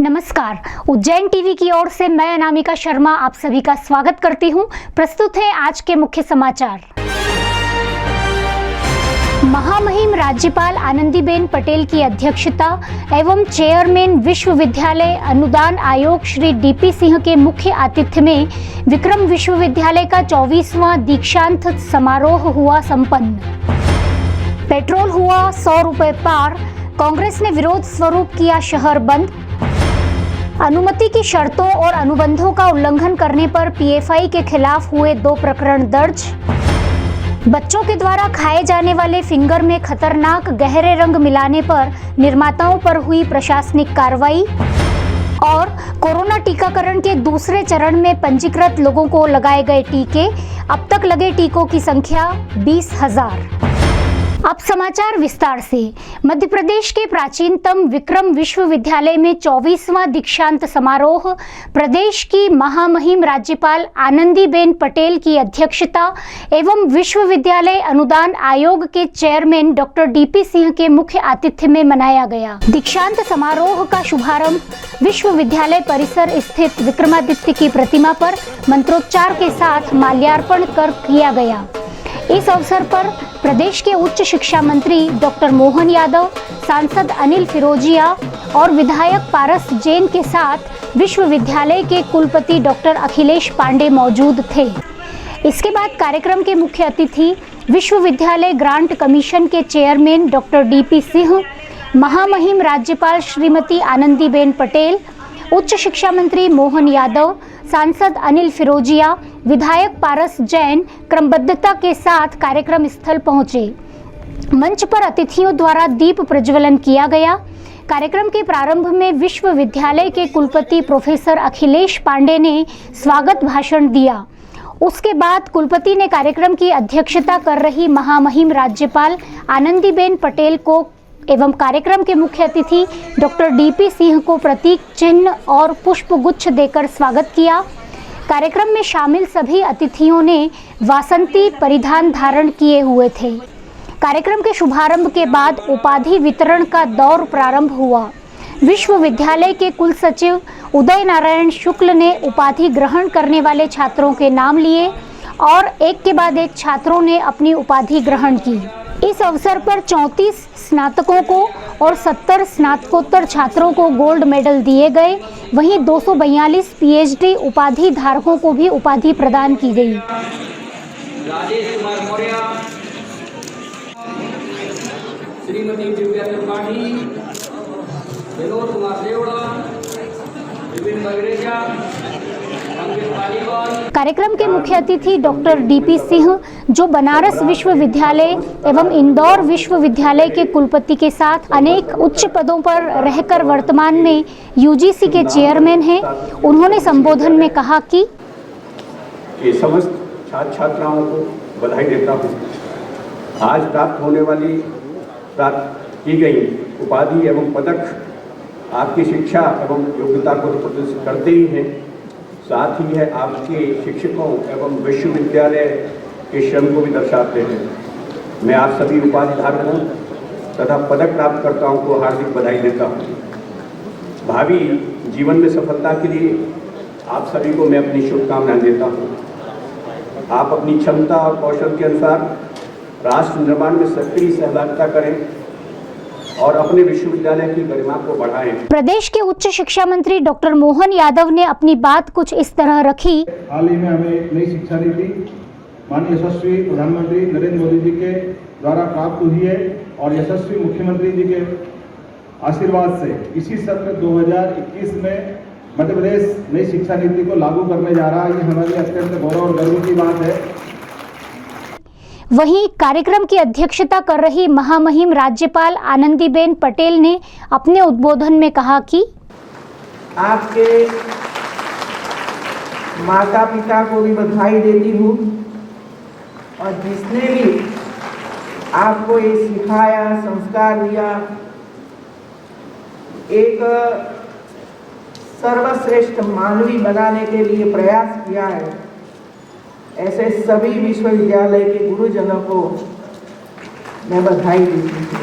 नमस्कार, उज्जैन टीवी की ओर से मैं अनामिका शर्मा आप सभी का स्वागत करती हूं। प्रस्तुत है आज के मुख्य समाचार। महामहिम राज्यपाल आनंदीबेन पटेल की अध्यक्षता एवं चेयरमैन विश्वविद्यालय अनुदान आयोग श्री डीपी सिंह के मुख्य आतिथ्य में विक्रम विश्वविद्यालय का 24वां दीक्षांत समारोह हुआ संपन्न। पेट्रोल हुआ 100 रुपए पार, कांग्रेस ने विरोध स्वरूप किया शहर बंद। अनुमति की शर्तों और अनुबंधों का उल्लंघन करने पर पीएफआई के खिलाफ हुए 2 प्रकरण दर्ज। बच्चों के द्वारा खाए जाने वाले फिंगर में खतरनाक गहरे रंग मिलाने पर निर्माताओं पर हुई प्रशासनिक कार्रवाई। और कोरोना टीकाकरण के दूसरे चरण में पंजीकृत लोगों को लगाए गए टीके, अब तक लगे टीकों की संख्या 20,000। अब समाचार विस्तार से। मध्य प्रदेश के प्राचीनतम विक्रम विश्वविद्यालय में 24वां दीक्षांत समारोह प्रदेश की महामहिम राज्यपाल आनंदीबेन पटेल की अध्यक्षता एवं विश्वविद्यालय अनुदान आयोग के चेयरमैन डॉक्टर डीपी सिंह के मुख्य आतिथ्य में मनाया गया। दीक्षांत समारोह का शुभारंभ विश्वविद्यालय परिसर स्थित विक्रमादित्य की प्रतिमा पर मंत्रोच्चार के साथ माल्यार्पण कर किया गया। इस अवसर पर प्रदेश के उच्च शिक्षा मंत्री डॉक्टर मोहन यादव, सांसद अनिल फिरोजिया और विधायक पारस जैन के साथ विश्वविद्यालय के कुलपति डॉक्टर अखिलेश पांडे मौजूद थे। इसके बाद कार्यक्रम के मुख्य अतिथि विश्वविद्यालय ग्रांट कमीशन के चेयरमैन डॉक्टर डीपी सिंह, महामहिम राज्यपाल श्रीमती आनंदीबेन पटेल, उच्च शिक्षा मंत्री मोहन यादव, सांसद अनिल फिरोजिया, विधायक पारस जैन क्रमबद्धता के साथ कार्यक्रम स्थल पहुंचे। मंच पर अतिथियों द्वारा दीप प्रज्वलन किया गया। कार्यक्रम के प्रारंभ में विश्वविद्यालय के कुलपति प्रोफेसर अखिलेश पांडे ने स्वागत भाषण दिया। उसके बाद कुलपति ने कार्यक्रम की अध्यक्षता कर रही महामहिम राज्यपाल आनंदीबेन पटेल को एवं कार्यक्रम के मुख्य अतिथि डॉक्टर डीपी सिंह को प्रतीक चिन्ह और पुष्प गुच्छ देकर स्वागत किया। कार्यक्रम में शामिल सभी अतिथियों ने वासंती परिधान धारण किए हुए थे। कार्यक्रम के शुभारंभ के बाद उपाधि वितरण का दौर प्रारंभ हुआ। विश्वविद्यालय के कुल सचिव उदय नारायण शुक्ल ने उपाधि ग्रहण करने वाले छात्रों के नाम लिए और एक के बाद एक छात्रों ने अपनी उपाधि ग्रहण की। इस अवसर पर 34 स्नातकों को और 70 स्नातकोत्तर छात्रों को गोल्ड मेडल दिए गए। वहीं 242 पीएचडी उपाधि धारकों को भी उपाधि प्रदान की गई। राजेश कुमार मौर्य, श्रीमती दिव्या त्रिपाठी, विनोद कुमार देवड़ा, विपिन बगरेजा, कार्यक्रम के मुख्य अतिथि डॉक्टर डीपी सिंह, जो बनारस विश्वविद्यालय एवं इंदौर विश्वविद्यालय के कुलपति के साथ अनेक उच्च पदों पर रहकर वर्तमान में यूजीसी के चेयरमैन हैं, उन्होंने संबोधन में कहा कि समस्त छात्र छात्राओं को बधाई देता हूँ। आज प्राप्त होने वाली प्राप्त की गई उपाधि एवं पदक आपकी शिक्षा एवं योग्यता को तो प्रदर्शित करते ही हैं, साथ ही है आपके शिक्षकों एवं विश्वविद्यालय के श्रम को भी दर्शाते हैं। मैं आप सभी उपाधि धारकों तथा पदक प्राप्तकर्ताओं को हार्दिक बधाई देता हूँ। भावी जीवन में सफलता के लिए आप सभी को मैं अपनी शुभकामनाएं देता हूँ। आप अपनी क्षमता और कौशल के अनुसार राष्ट्र निर्माण में सक्रिय सहभागिता करें और अपने विश्वविद्यालय की गरिमा को बढ़ाएं। प्रदेश के उच्च शिक्षा मंत्री डॉक्टर मोहन यादव ने अपनी बात कुछ इस तरह रखी। हाल ही में हमें नई शिक्षा नीति माननीय यशस्वी प्रधानमंत्री नरेंद्र मोदी जी के द्वारा प्राप्त हुई है और यशस्वी मुख्यमंत्री जी के आशीर्वाद से इसी सत्र 2021 में मध्य प्रदेश नई शिक्षा नीति को लागू करने जा रहा है। ये हमारे लिए अत्यंत गौरव और गर्व की बात है। वहीं कार्यक्रम की अध्यक्षता कर रही महामहिम राज्यपाल आनंदीबेन पटेल ने अपने उद्बोधन में कहा कि आपके माता पिता को भी बधाई देती हूँ और जिसने भी आपको ये सिखाया, संस्कार दिया, एक सर्वश्रेष्ठ मानवी बनाने के लिए प्रयास किया है, ऐसे सभी विश्वविद्यालय के गुरुजनों को मैं बधाई देती हूँ।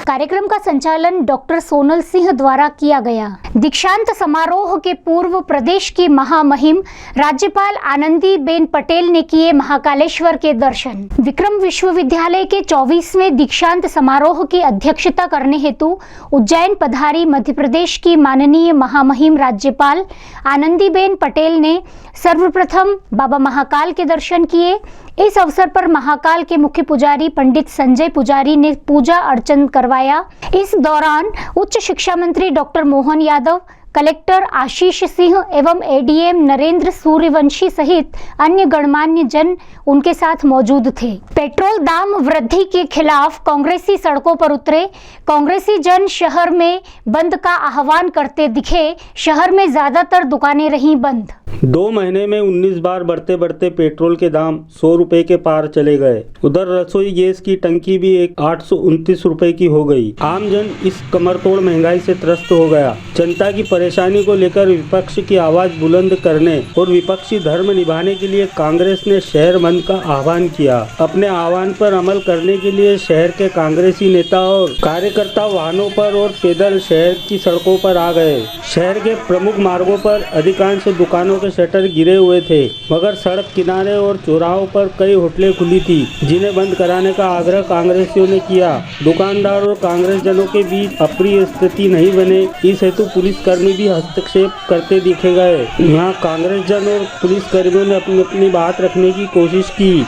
कार्यक्रम का संचालन डॉक्टर सोनल सिंह द्वारा किया गया। दीक्षांत समारोह के पूर्व प्रदेश की महामहिम राज्यपाल आनंदीबेन पटेल ने किए महाकालेश्वर के दर्शन। विक्रम विश्वविद्यालय के 24वें दीक्षांत समारोह की अध्यक्षता करने हेतु उज्जैन पधारी मध्य प्रदेश की माननीय महामहिम राज्यपाल आनंदीबेन पटेल ने सर्वप्रथम बाबा महाकाल के दर्शन किए। इस अवसर पर महाकाल के मुख्य पुजारी पंडित संजय पुजारी ने पूजा अर्चन करवाया। इस दौरान उच्च शिक्षा मंत्री डॉक्टर मोहन यादव, कलेक्टर आशीष सिंह एवं एडीएम नरेंद्र सूर्यवंशी सहित अन्य गणमान्य जन उनके साथ मौजूद थे। पेट्रोल दाम वृद्धि के खिलाफ कांग्रेसी सड़कों पर उतरे। कांग्रेसी जन शहर में बंद का आह्वान करते दिखे। शहर में ज्यादातर दुकानें रहीं बंद। 2 महीने में 19 बार बढ़ते बढ़ते पेट्रोल के दाम 100 रुपए के पार चले गए। उधर रसोई गैस की टंकी भी 829 रुपए की हो गई। आमजन इस कमरतोड़ महंगाई से त्रस्त हो गया। जनता की परेशानी को लेकर विपक्ष की आवाज बुलंद करने और विपक्षी धर्म निभाने के लिए कांग्रेस ने शहर बंद का आह्वान किया। अपने आह्वान पर अमल करने के लिए शहर के कांग्रेसी नेता और कार्यकर्ता वाहनों पर और पैदल शहर की सड़कों पर आ गए। शहर के प्रमुख मार्गों पर अधिकांश दुकानों के शटर गिरे हुए थे, मगर सड़क किनारे और चौराहों पर कई होटलें खुली थी, जिन्हें बंद कराने का आग्रह कांग्रेसियों ने किया। दुकानदार और कांग्रेस जनों के बीच अप्रिय स्थिति नहीं बने, इस हेतु पुलिस कर्मी भी हस्तक्षेप करते दिखे गए। यहाँ कांग्रेस जन और पुलिस कर्मियों ने अपनी बात रखने की कोशिश की।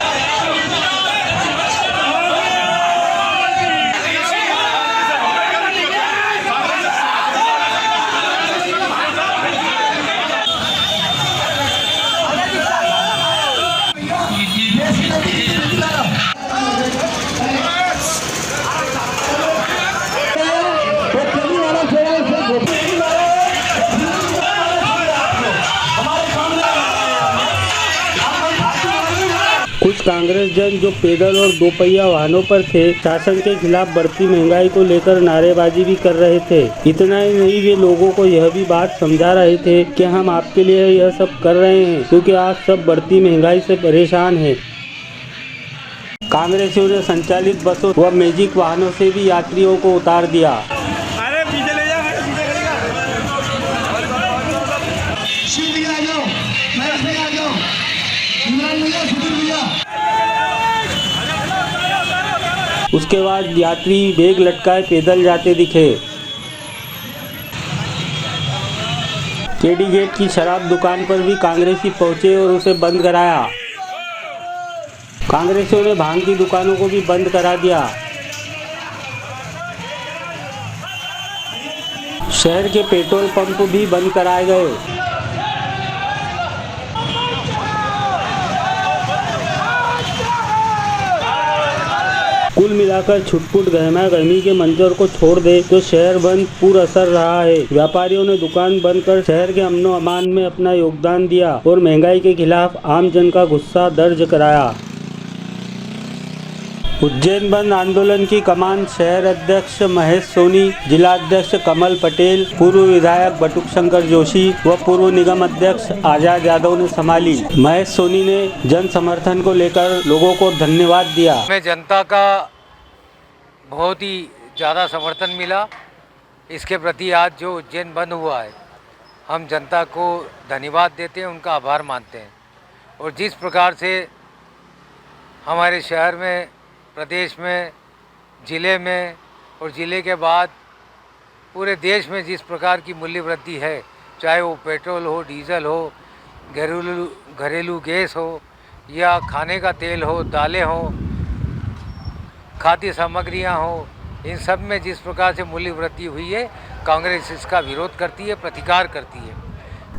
कुछ कांग्रेस जन जो पैदल और दोपहिया वाहनों पर थे, शासन के खिलाफ बढ़ती महंगाई को लेकर नारेबाजी भी कर रहे थे। इतना ही नहीं, वे लोगों को यह भी बात समझा रहे थे कि हम आपके लिए यह सब कर रहे हैं क्योंकि आप सब बढ़ती महंगाई से परेशान हैं। कांग्रेसियों ने संचालित बसों व मैजिक वाहनों से भी यात्रियों को उतार दिया। उसके बाद यात्री बैग लटकाए पैदल जाते दिखे। केडी गेट की शराब दुकान पर भी कांग्रेसी पहुंचे और उसे बंद कराया। कांग्रेसियों ने भांग की दुकानों को भी बंद करा दिया। शहर के पेट्रोल पंप भी बंद कराए गए। कुल मिलाकर छुटपुट गहमा गहमी के मंजर को छोड़ दे तो शहर बंद पूरा असर रहा है। व्यापारियों ने दुकान बंद कर शहर के अमनो अमान में अपना योगदान दिया और महंगाई के खिलाफ आम जन का गुस्सा दर्ज कराया। उज्जैन बंद आंदोलन की कमान शहर अध्यक्ष महेश सोनी, जिला अध्यक्ष कमल पटेल, पूर्व विधायक बटुक शंकर जोशी व पूर्व निगम अध्यक्ष आजाद यादव ने संभाली। महेश सोनी ने जन समर्थन को लेकर लोगों को धन्यवाद दिया। हमें जनता का बहुत ही ज़्यादा समर्थन मिला। इसके प्रति आज जो उज्जैन बंद हुआ है, हम जनता को धन्यवाद देते हैं, उनका आभार मानते हैं। और जिस प्रकार से हमारे शहर में, प्रदेश में, ज़िले में और ज़िले के बाद पूरे देश में जिस प्रकार की मूल्य वृद्धि है, चाहे वो पेट्रोल हो, डीजल हो, घरेलू गैस हो या खाने का तेल हो, दालें हो, खाद्य सामग्रियां हो, इन सब में जिस प्रकार से मूल्य वृद्धि हुई है, कांग्रेस इसका विरोध करती है, प्रतिकार करती है।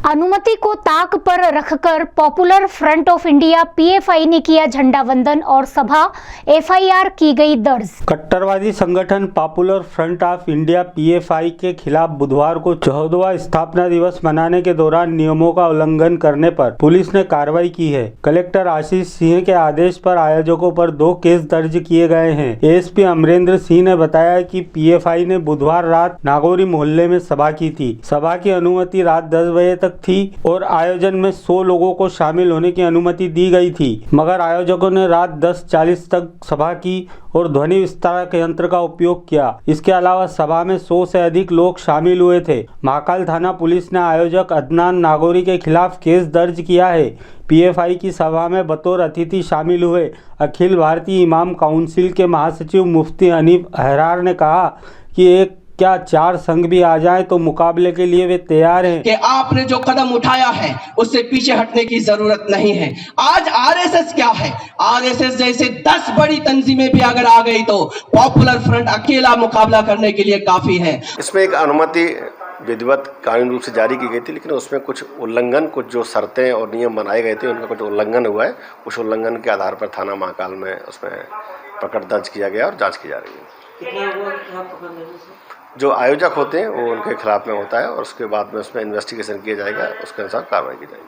अनुमति को ताक पर रखकर popular front of India PFI ने किया झंडा वंदन और सभा, एफआईआर की गई दर्ज। कट्टरवादी संगठन popular front of India PFI के खिलाफ बुधवार को 14वां स्थापना दिवस मनाने के दौरान नियमों का उल्लंघन करने पर पुलिस ने कार्रवाई की है। कलेक्टर आशीष सिंह के आदेश पर आयोजकों पर 2 केस दर्ज किए गए हैं। एएसपी अमरेंद्र सिंह ने बताया कि पीएफआई ने बुधवार रात नागौरी मोहल्ले में सभा की थी। सभा की अनुमति रात 10 बजे तक तक थी और आयोजन में 100 लोगों को शामिल होने की अनुमति दी गई थी, मगर आयोजकों ने रात 10:40 तक सभा की और ध्वनि विस्तारक यंत्र का उपयोग किया। इसके अलावा सभा में 100 से अधिक लोग शामिल हुए थे। महाकाल थाना पुलिस ने आयोजक अदनान नागौरी के खिलाफ केस दर्ज किया है। पीएफआई की सभा में बतौर अतिथि शामिल हुए अखिल भारतीय इमाम काउंसिल के महासचिव मुफ्ती हनीफ अहरार ने कहा कि एक क्या 4 संघ भी आ जाए तो मुकाबले के लिए वे तैयार हैं। कि आपने जो कदम उठाया है उससे पीछे हटने की जरूरत नहीं है। आज आरएसएस क्या है, आरएसएस जैसे 10 बड़ी तंजीमें भी अगर आ गई तो पॉपुलर फ्रंट अकेला मुकाबला करने के लिए काफी है। इसमें एक अनुमति विधिवत कानूनी रूप से जारी की गई थी, लेकिन उसमें कुछ उल्लंघन, कुछ जो शर्तें और नियम बनाए गए थे उनका कुछ उल्लंघन हुआ है। उस उल्लंघन के आधार पर थाना महाकाल में उसमें प्रकरण दर्ज किया गया और जांच की जा रही है। जो आयोजक होते हैं वो उनके खिलाफ में होता है और उसके बाद में उसमें इन्वेस्टिगेशन किया जाएगा, उसके अनुसार कार्रवाई की जाएगी।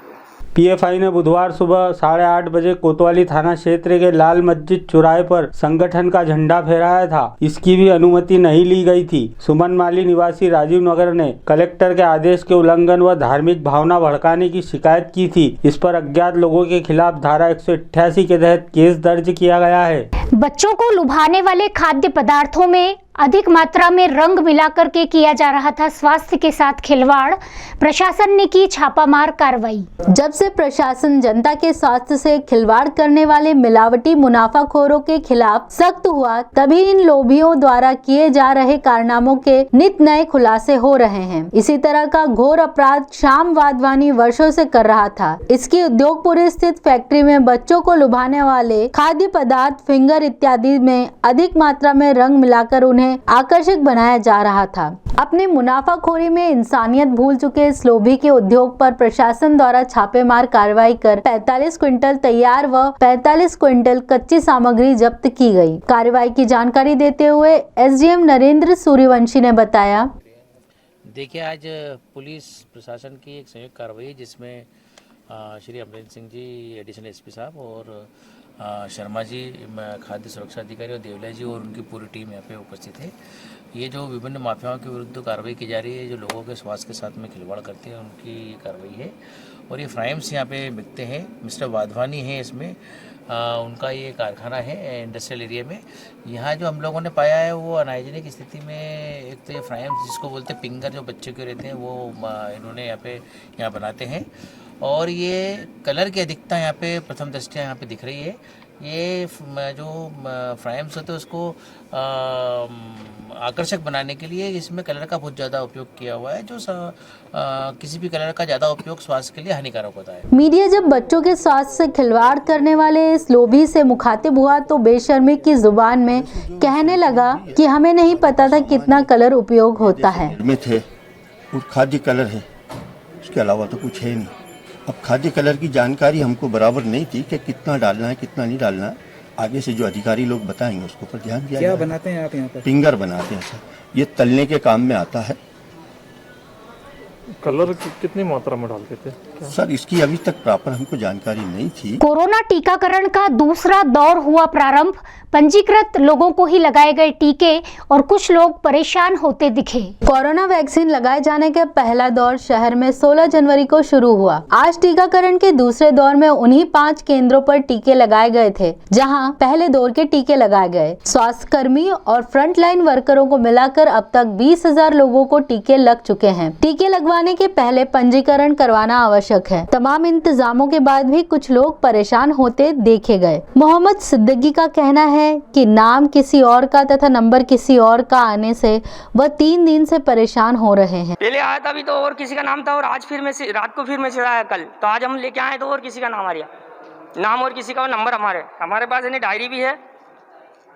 पीएफआई ने बुधवार सुबह 8:30 बजे कोतवाली थाना क्षेत्र के लाल मस्जिद चौराहे पर संगठन का झंडा फहराया था। इसकी भी अनुमति नहीं ली गई थी। सुमन माली निवासी राजीव नगर ने कलेक्टर के आदेश के उल्लंघन व धार्मिक भावना भड़काने की शिकायत की थी। इस पर अज्ञात लोगों के खिलाफ धारा 188 के तहत केस दर्ज किया गया है। बच्चों को लुभाने वाले खाद्य पदार्थों में अधिक मात्रा में रंग मिलाकर के किया जा रहा था स्वास्थ्य के साथ खिलवाड़। प्रशासन ने की छापामार कार्रवाई। जब से प्रशासन जनता के स्वास्थ्य से खिलवाड़ करने वाले मिलावटी मुनाफाखोरों के खिलाफ सख्त हुआ, तभी इन लोभियों द्वारा किए जा रहे कारनामों के नित नए खुलासे हो रहे हैं। इसी तरह का घोर अपराध श्याम वाधवानी वर्षों से कर रहा था। इसकी उद्योगपुरी स्थित फैक्ट्री में बच्चों को लुभाने वाले खाद्य पदार्थ, फिंगर इत्यादि में अधिक मात्रा में रंग मिलाकर उन्हें आकर्षक बनाया जा रहा था। अपनी मुनाफाखोरी में इंसानियत भूल चुके इस लोभी के उद्योग पर प्रशासन द्वारा छापेमार कार्रवाई कर 45 क्विंटल तैयार व 45 क्विंटल कच्ची सामग्री जब्त की गई। कार्रवाई की जानकारी देते हुए एसडीएम नरेंद्र सूर्यवंशी ने बताया। देखिए, आज पुलिस प्रशासन की एक संयुक्त कार्रवाई है जिसमें श्री अमरेंद्र सिंह जी एडिशनल एसपी साहब और शर्मा जी खाद्य सुरक्षा अधिकारी और देवला जी और उनकी पूरी टीम यहाँ पे उपस्थित है। ये जो विभिन्न माफियाओं के विरुद्ध कार्रवाई की जा रही है, जो लोगों के स्वास्थ्य के साथ में खिलवाड़ करते हैं, उनकी कार्रवाई है। और ये फ्राइम्स यहाँ पे बिकते हैं। मिस्टर वाधवानी है इसमें, उनका ये कारखाना है इंडस्ट्रियल एरिया में। यहाँ जो हम लोगों ने पाया है वो अनहाइजीनिक स्थिति में, एक तो ये फ्राइम्स जिसको बोलते हैं पिंगर, जो बच्चे के रहते हैं, वो इन्होंने यहाँ बनाते हैं। और ये कलर की अधिकता यहाँ पे प्रथम दृष्टया यहाँ पे दिख रही है। ये जो फ्राइम्स होते हैं उसको आकर्षक बनाने के लिए इसमें कलर का बहुत ज़्यादा उपयोग किया हुआ है, जो किसी भी कलर का ज़्यादा उपयोग स्वास्थ्य के लिए हानिकारक होता है। मीडिया जब बच्चों के स्वास्थ्य से खिलवाड़ करने वाले इस लोभी से मुखातिब हुआ तो बेशर्मी की जुबान में कहने लगा कि हमें नहीं पता था कितना कलर उपयोग होता है। में थे और खाद्य कलर है, उसके अलावा तो कुछ है नहीं। अब खाद्य कलर की जानकारी हमको बराबर नहीं थी कि कितना डालना है कितना नहीं डालना है। आगे से जो अधिकारी लोग बताएंगे उसके ऊपर ध्यान दिया। क्या बनाते हैं आप यहाँ पर? फिंगर बनाते हैं सर। ये तलने के काम में आता है। कलर कितनी मात्रा में डालते थे सर? इसकी अभी तक प्रॉपर हमको जानकारी नहीं थी। कोरोना टीकाकरण का दूसरा दौर हुआ प्रारंभ। पंजीकृत लोगों को ही लगाए गए टीके और कुछ लोग परेशान होते दिखे। कोरोना वैक्सीन लगाए जाने का पहला दौर शहर में 16 जनवरी को शुरू हुआ। आज टीकाकरण के दूसरे दौर में उन्हीं 5 केंद्रों पर टीके लगाए गए थे जहां पहले दौर के टीके लगाए गए। स्वास्थ्य कर्मी और फ्रंटलाइन वर्करों को मिलाकर अब तक 20,000 लोगों को टीके लग चुके हैं। टीके लगवाने के पहले पंजीकरण करवाना आवश्यक है। तमाम इंतजामों के बाद भी कुछ लोग परेशान होते देखे गए। मोहम्मद सिद्दीकी का कहना है कि नाम किसी और का तथा नंबर किसी और का आने से वह 3 दिन से परेशान हो रहे हैं। पहले आया था अभी तो और किसी का नाम था और आज फिर मैं रात को फिर मैसेज आया कल, तो आज हम लेके आए तो और किसी का नाम आ गया, नाम और किसी का नंबर हमारे पास है। डायरी भी है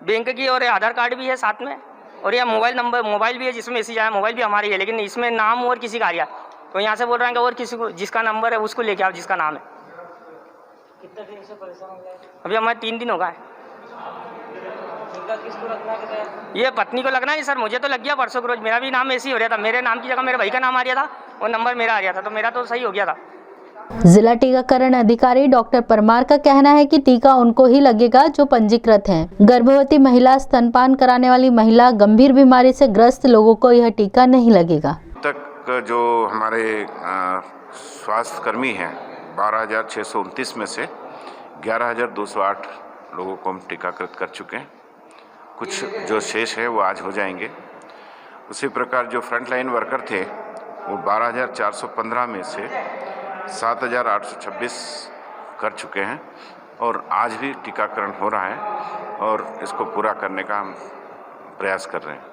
बैंक की और आधार कार्ड भी है साथ में, और यह मोबाइल भी है जिसमें मैसेज आया, मोबाइल भी हमारी है, लेकिन इसमें नाम और किसी का आ गया। तो यहाँ से बोल रहे हैं कि और किसी को जिसका नंबर है उसको लेके आओ जिसका नाम है। कितने दिन से परेशान हो गए? अभी हमारे 3 दिन हो गए। किसको रखना है? ये पत्नी को लगना है सर। मुझे तो लग गया परसों को रोज, मेरा भी नाम ऐसे ही हो रहा था। मेरे नाम की जगह मेरे भाई का नाम आ रहा था और नंबर मेरा आ रहा था, तो मेरा तो सही हो गया था। जिला टीकाकरण अधिकारी डॉक्टर परमार का कहना है कि टीका उनको ही लगेगा जो पंजीकृत हैं। गर्भवती महिला, स्तनपान कराने वाली महिला, गंभीर बीमारी से ग्रस्त लोगों को यह टीका नहीं लगेगा। तक जो हमारे स्वास्थ्यकर्मी हैं 12,629 में से 11,208 लोगों को हम टीकाकृत कर चुके हैं। कुछ जो शेष है वो आज हो जाएंगे। उसी प्रकार जो फ्रंट लाइन वर्कर थे वो 12,415 में से 7,826 कर चुके हैं और आज भी टीकाकरण हो रहा है और इसको पूरा करने का हम प्रयास कर रहे हैं।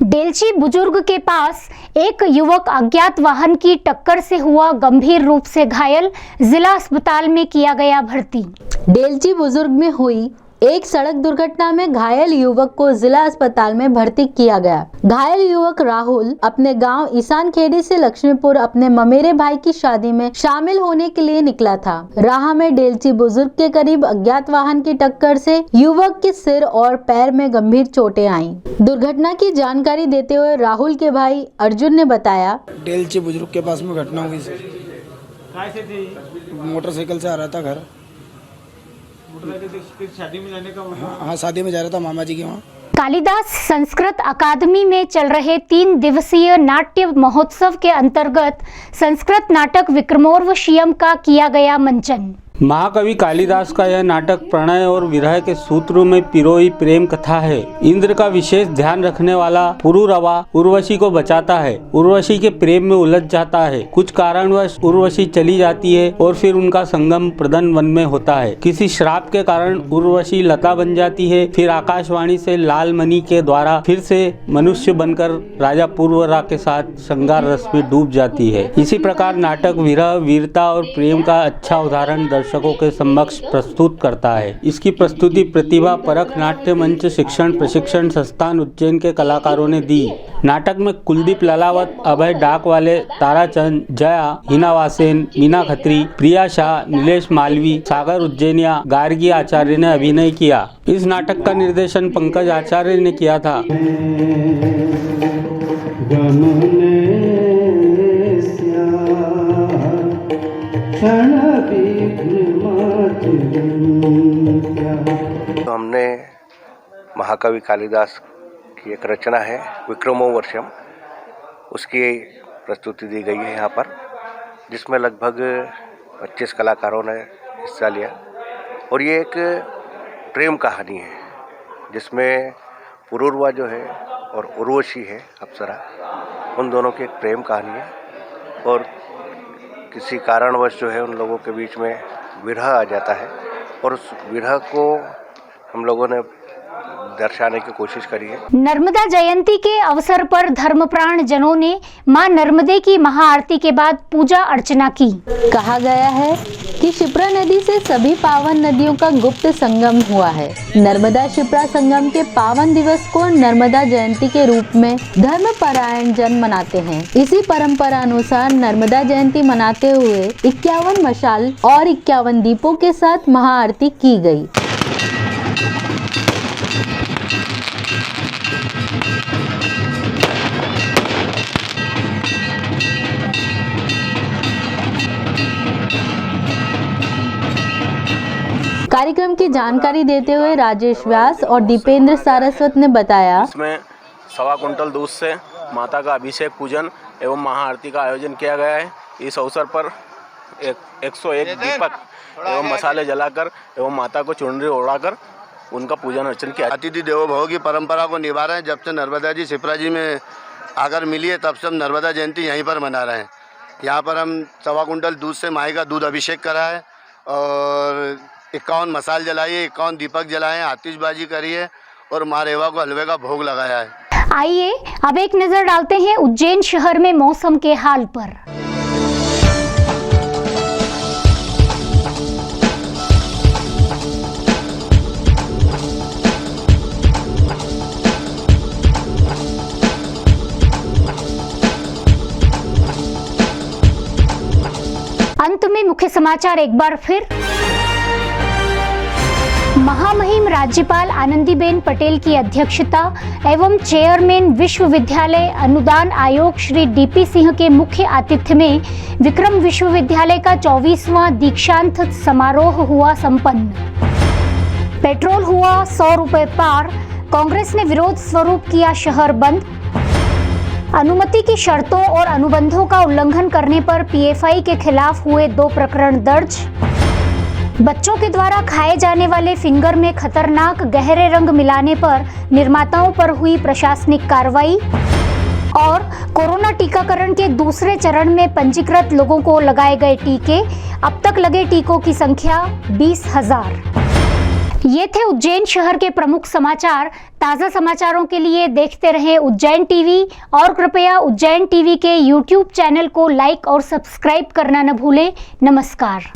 डेलची बुजुर्ग के पास एक युवक अज्ञात वाहन की टक्कर से हुआ गंभीर रूप से घायल, जिला अस्पताल में किया गया भर्ती। डेलची बुजुर्ग में हुई एक सड़क दुर्घटना में घायल युवक को जिला अस्पताल में भर्ती किया गया। घायल युवक राहुल अपने गांव ईसान खेड़ी से लक्ष्मीपुर अपने ममेरे भाई की शादी में शामिल होने के लिए निकला था। राह में डेलची बुजुर्ग के करीब अज्ञात वाहन की टक्कर से युवक के सिर और पैर में गंभीर चोटें आईं। दुर्घटना की जानकारी देते हुए राहुल के भाई अर्जुन ने बताया, डेलची बुजुर्ग के पास में घटना हुई सर। मोटरसाइकिल से आ रहा था घर। शादी में जाने का हाँ, शादी में जा रहा था मामा जी के वहाँ। कालिदास संस्कृत अकादमी में चल रहे 3 दिवसीय नाट्य महोत्सव के अंतर्गत संस्कृत नाटक विक्रमोर्वशीयम का किया गया मंचन। महाकवि कालिदास का यह नाटक प्रणय और विरह के सूत्रों में पिरोई प्रेम कथा है। इंद्र का विशेष ध्यान रखने वाला पुरुरवा उर्वशी को बचाता है। उर्वशी के प्रेम में उलझ जाता है। कुछ कारणवश उर्वशी चली जाती है और फिर उनका संगम प्रदन वन में होता है। किसी श्राप के कारण उर्वशी लता बन जाती है। फिर आकाशवाणी से लाल मणि के द्वारा फिर से मनुष्य बनकर राजा पुरवरा के साथ श्रृंगार रस में डूब जाती है। इसी प्रकार नाटक विरह, वीरता और प्रेम का अच्छा उदाहरण दर्शकों के समक्ष प्रस्तुत करता है। इसकी प्रस्तुति प्रतिभा परख नाट्य मंच शिक्षण प्रशिक्षण संस्थान उज्जैन के कलाकारों ने दी। नाटक में कुलदीप ललावत, अभय डाकवाले, ताराचंद, जया, हिना वासेन, मीना खत्री, प्रिया शाह, नीलेश मालवी, सागर उज्जैनिया, गार्गी आचार्य ने अभिनय किया। इस नाटक का निर्देशन पंकज आचार्य ने किया था। तो हमने महाकवि कालिदास की एक रचना है विक्रमोर्वशीयम, उसकी प्रस्तुति दी गई है यहाँ पर, जिसमें लगभग 25 कलाकारों ने हिस्सा लिया। और ये एक प्रेम कहानी है जिसमें पुरुरवा जो है और उर्वशी है अप्सरा, उन दोनों की एक प्रेम कहानी है। और किसी कारणवश जो है उन लोगों के बीच में विरह आ जाता है और उस विरह को हम लोगों ने दर्शाने की कोशिश करी है। नर्मदा जयंती के अवसर पर धर्मप्राण जनों ने मां नर्मदे की महाआरती के बाद पूजा अर्चना की। कहा गया है कि शिप्रा नदी से सभी पावन नदियों का गुप्त संगम हुआ है। नर्मदा शिप्रा संगम के पावन दिवस को नर्मदा जयंती के रूप में धर्मपरायण जन मनाते हैं। इसी परंपरा अनुसार नर्मदा जयंती मनाते हुए 51 मशाल और 51 दीपों के साथ महाआरती की गई। कार्यक्रम की जानकारी देते हुए राजेश व्यास और दीपेंद्र सारस्वत ने बताया, इसमें 1.25 कुंटल दूध से माता का अभिषेक पूजन एवं महाआरती का आयोजन किया गया है। इस अवसर पर 101 दीपक एवं मसाले जलाकर एवं माता को चुनरी ओढ़ाकर उनका पूजन अर्चन किया। अतिथि देवो भव की परंपरा को निभा रहे हैं। जब से नर्मदा जी शिप्रा जी में आकर मिली है तब से हम नर्मदा जयंती यहीं पर मना रहे हैं। यहाँ पर हम 1.25 कुंटल दूध से माई का दूध अभिषेक करा है और 51 मसाल जलाई है, 51 दीपक जलाए हैं, आतिशबाजी करी है और माँ रेवा को हलवे का भोग लगाया है। आइए अब एक नजर डालते हैं उज्जैन शहर में मौसम के हाल पर। अंत में मुख्य समाचार एक बार फिर। महामहिम राज्यपाल आनंदीबेन पटेल की अध्यक्षता एवं चेयरमैन विश्वविद्यालय अनुदान आयोग श्री डीपी सिंह के मुख्य आतिथ्य में विक्रम विश्वविद्यालय का 24वां दीक्षांत समारोह हुआ संपन्न। पेट्रोल हुआ 100 रुपए पार, कांग्रेस ने विरोध स्वरूप किया शहर बंद। अनुमति की शर्तों और अनुबंधों का उल्लंघन करने पर पीएफआई के खिलाफ हुए 2 प्रकरण दर्ज। बच्चों के द्वारा खाए जाने वाले फिंगर में खतरनाक गहरे रंग मिलाने पर निर्माताओं पर हुई प्रशासनिक कार्रवाई। और कोरोना टीकाकरण के दूसरे चरण में पंजीकृत लोगों को लगाए गए टीके। अब तक लगे टीकों की संख्या 20,000। ये थे उज्जैन शहर के प्रमुख समाचार। ताज़ा समाचारों के लिए देखते रहें उज्जैन टीवी और कृपया उज्जैन टीवी के YouTube चैनल को लाइक और सब्सक्राइब करना न भूलें। नमस्कार।